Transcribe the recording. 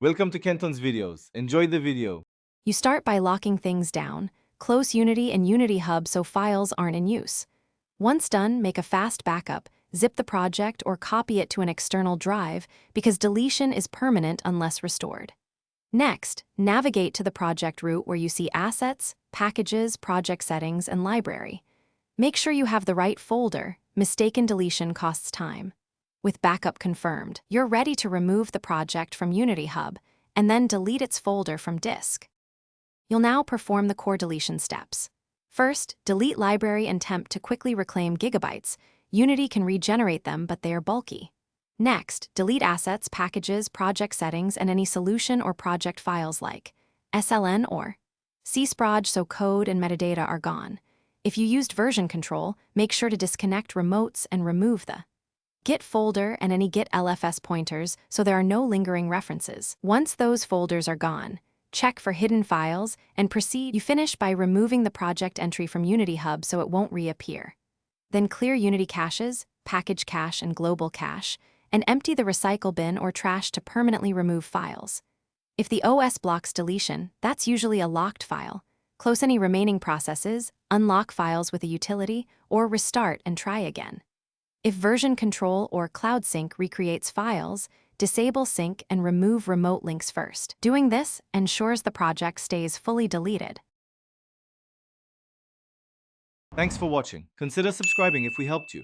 Welcome to Kenton's videos. Enjoy the video. You start by locking things down. Close Unity and Unity Hub so files aren't in use. Once done, make a fast backup, zip the project, or copy it to an external drive because deletion is permanent unless restored. Next, navigate to the project root where you see Assets, Packages, Project Settings, and Library. Make sure you have the right folder. Mistaken deletion costs time. With backup confirmed, you're ready to remove the project from Unity Hub and then delete its folder from disk. You'll now perform the core deletion steps. First, delete library and temp to quickly reclaim gigabytes. Unity can regenerate them, but they are bulky. Next, delete assets, packages, project settings, and any solution or project files like SLN or csproj so code and metadata are gone. If you used version control, make sure to disconnect remotes and remove the Git folder and any Git LFS pointers so there are no lingering references. Once those folders are gone, check for hidden files and proceed. You finish by removing the project entry from Unity Hub so it won't reappear. Then clear Unity caches, package cache and global cache, and empty the recycle bin or trash to permanently remove files. If the OS blocks deletion, that's usually a locked file. Close any remaining processes, unlock files with a utility, or restart and try again. If version control or cloud sync recreates files, disable sync and remove remote links first. Doing this ensures the project stays fully deleted. Thanks for watching. Consider subscribing if we helped you.